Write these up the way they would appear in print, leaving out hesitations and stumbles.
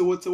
What's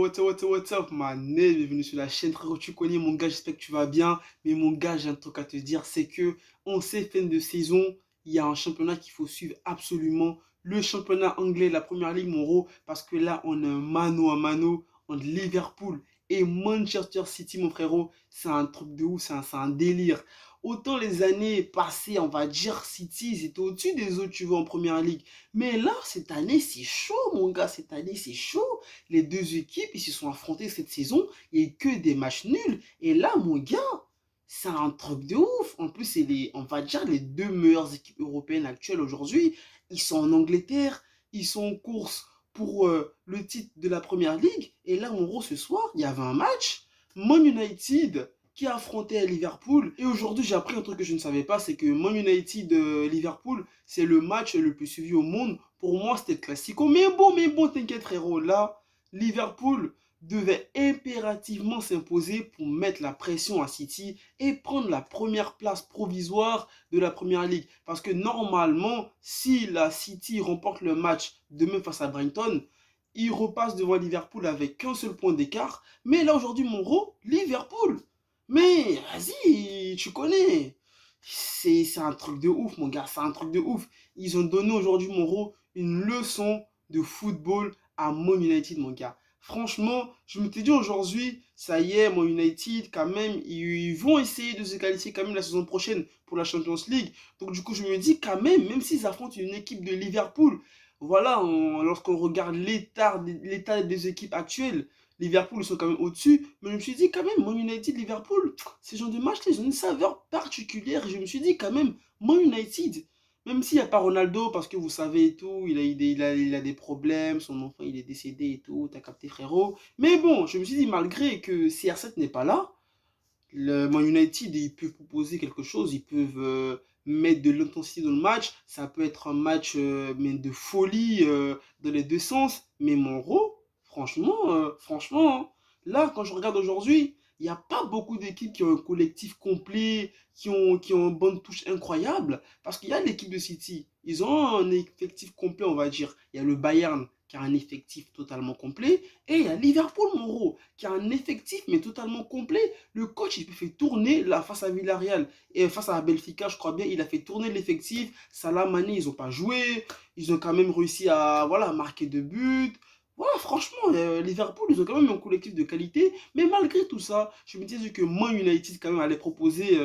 up, mané, bienvenue sur la chaîne, frérot, tu connais mon gars, j'espère que tu vas bien, mais mon gars, j'ai un truc à te dire, c'est que en cette fin de saison, il y a un championnat qu'il faut suivre absolument, le championnat anglais, la première ligue, mon gros, parce que là, on a un mano à mano entre Liverpool et Manchester City, mon frérot, c'est un truc de ouf, c'est un délire. Autant les années passées, on va dire, City, ils étaient au-dessus des autres, tu vois, en première ligue. Mais là, cette année, c'est chaud, mon gars. Cette année, c'est chaud. Les deux équipes, ils se sont affrontés cette saison. Il n'y a eu que des matchs nuls. Et là, mon gars, c'est un truc de ouf. En plus, c'est on va dire, les deux meilleures équipes européennes actuelles aujourd'hui. Ils sont en Angleterre. Ils sont en course pour le titre de la Première Ligue. Et là, en gros, ce soir, il y avait un match. Man United qui a affronté Liverpool. Et aujourd'hui, j'ai appris un truc que je ne savais pas, c'est que Man United Liverpool, c'est le match le plus suivi au monde. Pour moi, c'était le classico. Mais bon, t'inquiète frérot, là, Liverpool devait impérativement s'imposer pour mettre la pression à City et prendre la première place provisoire de la Première Ligue. Parce que normalement, si la City remporte le match demain face à Brighton, il repasse devant Liverpool avec qu'un seul point d'écart. Mais là, aujourd'hui, mon gros, Liverpool. Mais vas-y, tu connais. C'est un truc de ouf, mon gars. C'est un truc de ouf. Ils ont donné aujourd'hui, mon gros, une leçon de football à Man United, mon gars. Franchement, je me t'ai dit aujourd'hui, ça y est, Man United, quand même, ils vont essayer de se qualifier quand même la saison prochaine pour la Champions League. Donc, du coup, je me dis quand même s'ils affrontent une équipe de Liverpool, voilà, lorsqu'on regarde l'état des équipes actuelles, Liverpool, ils sont quand même au-dessus. Mais je me suis dit quand même, Man United, Liverpool, ces genres de matchs, ils ont une saveur particulière. Je me suis dit quand même, Man United, même s'il n'y a pas Ronaldo, parce que vous savez et tout, il a des problèmes, son enfant il est décédé et tout, t'as capté frérot. Mais bon, je me suis dit, malgré que CR7 n'est pas là, le Man United, ils peuvent proposer quelque chose, ils peuvent mettre de l'intensité dans le match. Ça peut être un match mais de folie dans les deux sens. Mais Monroe, franchement, hein, là, quand je regarde aujourd'hui, il n'y a pas beaucoup d'équipes qui ont un collectif complet, qui ont une bonne touche incroyable. Parce qu'il y a l'équipe de City, ils ont un effectif complet, on va dire. Il y a le Bayern qui a un effectif totalement complet. Et il y a Liverpool, Monroe, qui a un effectif mais totalement complet. Le coach, il fait tourner la face à Villarreal et face à Benfica, je crois bien, il a fait tourner l'effectif. Salah, Mané, ils n'ont pas joué. Ils ont quand même réussi à voilà, marquer 2 buts. Voilà, franchement, Liverpool, ils ont quand même un collectif de qualité. Mais malgré tout ça, je me disais que Man United, quand même, allait proposer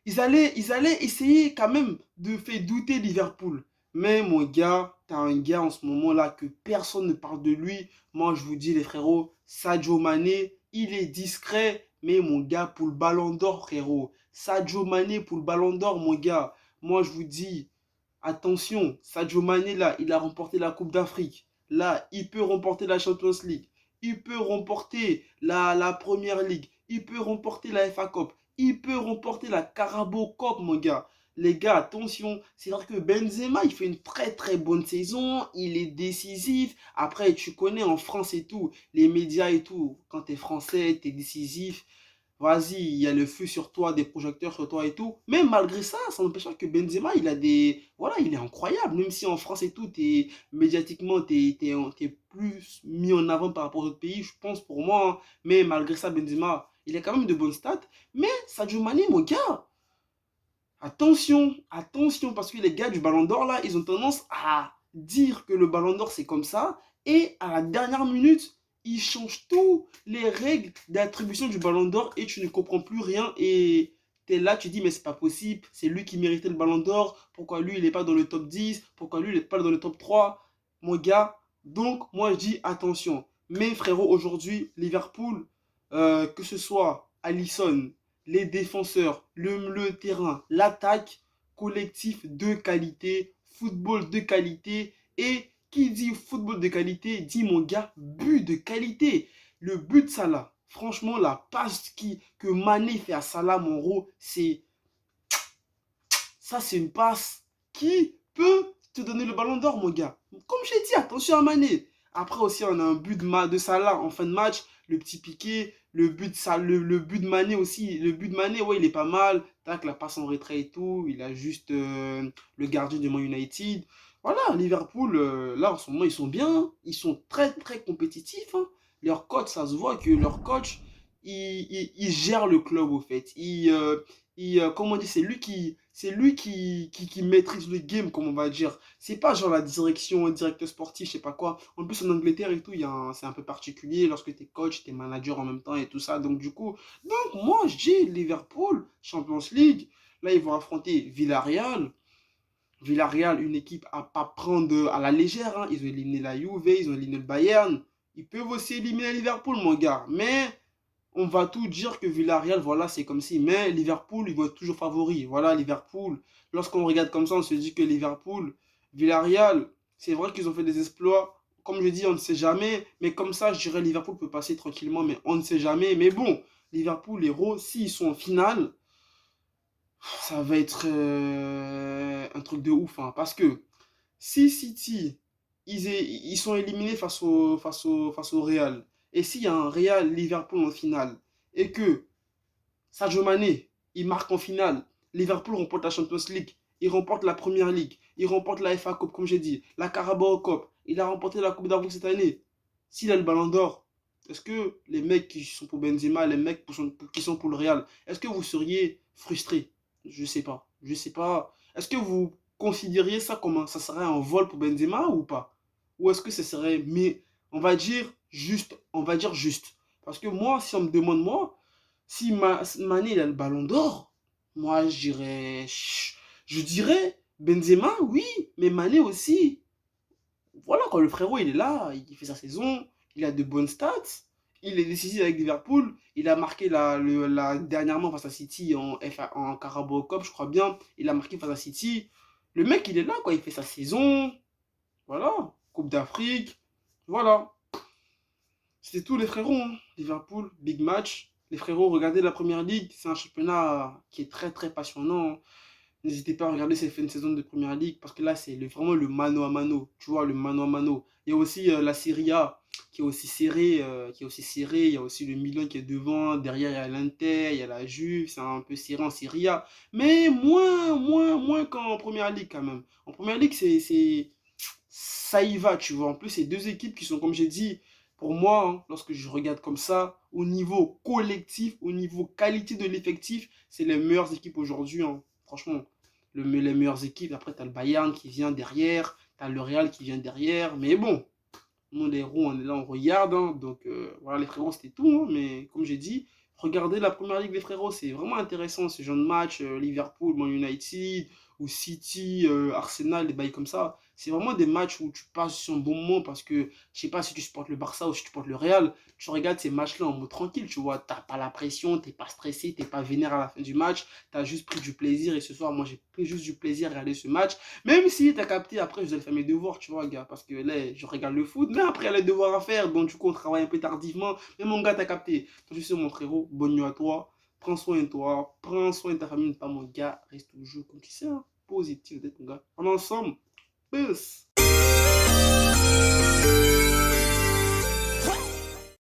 ils allaient essayer quand même de faire douter Liverpool. Mais mon gars, t'as un gars en ce moment-là que personne ne parle de lui. Moi, je vous dis, les frérots, Sadio Mané, il est discret. Mais mon gars, pour le ballon d'or, frérot. Sadio Mané pour le ballon d'or, mon gars. Moi, je vous dis, attention, Sadio Mané, là, il a remporté la Coupe d'Afrique. Là, il peut remporter la Champions League. Il peut remporter la Première Ligue. Il peut remporter la FA Cup. Il peut remporter la Carabao Cup, mon gars. Les gars, attention, c'est vrai que Benzema, il fait une très bonne saison, il est décisif. Après, tu connais en France et tout, les médias et tout, quand t'es français, t'es décisif. Vas-y, il y a le feu sur toi, des projecteurs sur toi et tout. Mais malgré ça, ça n'empêche pas que Benzema, il a des... Voilà, il est incroyable. Même si en France et tout, médiatiquement, t'es plus mis en avant par rapport aux autres pays, je pense pour moi, hein. Mais malgré ça, Benzema, il a quand même de bonnes stats. Mais Sadio Mané, mon gars, attention, parce que les gars du Ballon d'Or, là, ils ont tendance à dire que le Ballon d'Or, c'est comme ça. Et à la dernière minute, ils changent tous les règles d'attribution du Ballon d'Or et tu ne comprends plus rien. Et tu es là, tu dis, mais c'est pas possible. C'est lui qui méritait le Ballon d'Or. Pourquoi lui, il n'est pas dans le top 10? Pourquoi lui, il n'est pas dans le top 3? Mon gars, donc, moi, je dis attention. Mais frérot, aujourd'hui, Liverpool, que ce soit Alisson, les défenseurs, le terrain, l'attaque, collectif de qualité, football de qualité. Et qui dit football de qualité, dit mon gars, but de qualité. Le but de Salah, franchement, la passe que Mané fait à Salah, mon gros, c'est une passe qui peut te donner le ballon d'or, mon gars. Comme j'ai dit, attention à Mané. Après aussi, on a un but de Salah en fin de match, le petit piqué, le but de Mané aussi. Le but de Mané, ouais, il est pas mal. Tac, la passe en retrait et tout. Il a juste le gardien du Man United. Voilà, Liverpool, là en ce moment, ils sont bien. Ils sont très compétitifs, hein. Leur coach, ça se voit que leur coach, il gère le club, au fait. Comment on dit, c'est lui qui maîtrise le game, comme on va dire. C'est pas genre la direction, un directeur sportif, je sais pas quoi. En plus, en Angleterre et tout, c'est un peu particulier lorsque tu es coach, tu es manager en même temps et tout ça. Donc, du coup, moi, je dis Liverpool, Champions League. Là, ils vont affronter Villarreal. Villarreal, une équipe à pas prendre à la légère, hein. Ils ont éliminé la Juve, ils ont éliminé le Bayern. Ils peuvent aussi éliminer Liverpool, mon gars. Mais on va tout dire que Villarreal, voilà, c'est comme si. Mais Liverpool, ils vont être toujours favoris. Voilà, Liverpool. Lorsqu'on regarde comme ça, on se dit que Liverpool, Villarreal, c'est vrai qu'ils ont fait des exploits. Comme je dis, on ne sait jamais. Mais comme ça, je dirais Liverpool peut passer tranquillement, mais on ne sait jamais. Mais bon, Liverpool, les Héros, s'ils sont en finale, ça va être un truc de ouf, hein. Parce que si City, ils sont éliminés face au Real, et s'il y a un Real Liverpool en finale, et que Sadio Mané, il marque en finale, Liverpool remporte la Champions League, il remporte la Première League, il remporte la FA Cup, comme j'ai dit, la Carabao Cup, il a remporté la Coupe d'Afrique cette année. S'il a le ballon d'or, est-ce que les mecs qui sont pour Benzema, les mecs qui sont pour le Real, est-ce que vous seriez frustrés? Je sais pas. Je sais pas. Est-ce que vous considériez ça comme ça serait un vol pour Benzema ou pas? Ou est-ce que ce serait, mais on va dire juste. Parce que moi, si on me demande moi, si Mané il a le ballon d'or, moi je dirais Benzema, oui, mais Mané aussi. Voilà, quand le frérot il est là, il fait sa saison, il a de bonnes stats, il est décisif avec Liverpool, il a marqué dernièrement face à City en Carabao Cup, je crois bien, il a marqué face à City. Le mec il est là, quoi, il fait sa saison, voilà, Coupe d'Afrique, voilà. C'était tous les frérots, hein. Liverpool, big match. Les frérots, regardez la première ligue, c'est un championnat qui est très très passionnant. N'hésitez pas à regarder cette fin de saison de première ligue parce que là, c'est vraiment le mano à mano. Tu vois, le mano à mano. Il y a aussi la Serie A qui est aussi serrée. Il y a aussi le Milan qui est devant. Derrière, il y a l'Inter, il y a la Juve. C'est un peu serré en Serie A. Mais moins qu'en première ligue quand même. En première ligue, ça y va, tu vois. En plus, c'est deux équipes qui sont, comme j'ai dit, pour moi, hein, lorsque je regarde comme ça, au niveau collectif, au niveau qualité de l'effectif, c'est les meilleures équipes aujourd'hui, hein. Franchement, les meilleures équipes. Après, tu as le Bayern qui vient derrière, tu as le Real qui vient derrière. Mais bon, nous, les héros, on est là, on regarde, hein. Donc, voilà, les frérots, c'était tout, hein. Mais comme j'ai dit, regardez la première ligue des frérots, c'est vraiment intéressant. Ce genre de match, Liverpool, Man United, ou City, Arsenal, des bails comme ça. C'est vraiment des matchs où tu passes un bon moment parce que, je sais pas si tu supportes le Barça ou si tu supportes le Real, tu regardes ces matchs-là en mode tranquille, tu vois. T'as pas la pression, t'es pas stressé, t'es pas vénère à la fin du match, t'as juste pris du plaisir. Et ce soir, moi, j'ai pris juste du plaisir à regarder ce match. Même si t'as capté, après, je dois faire mes devoirs, tu vois, gars, parce que là, je regarde le foot, mais après, il y a les devoirs à faire, donc du coup, on travaille un peu tardivement. Mais mon gars, t'as capté. Toi, je suis mon frérot, bonne nuit à toi, prends soin de toi, prends soin de ta famille, pas mon gars, reste toujours comme tu sais, hein, positif d'être mon gars. On est ensemble, peace.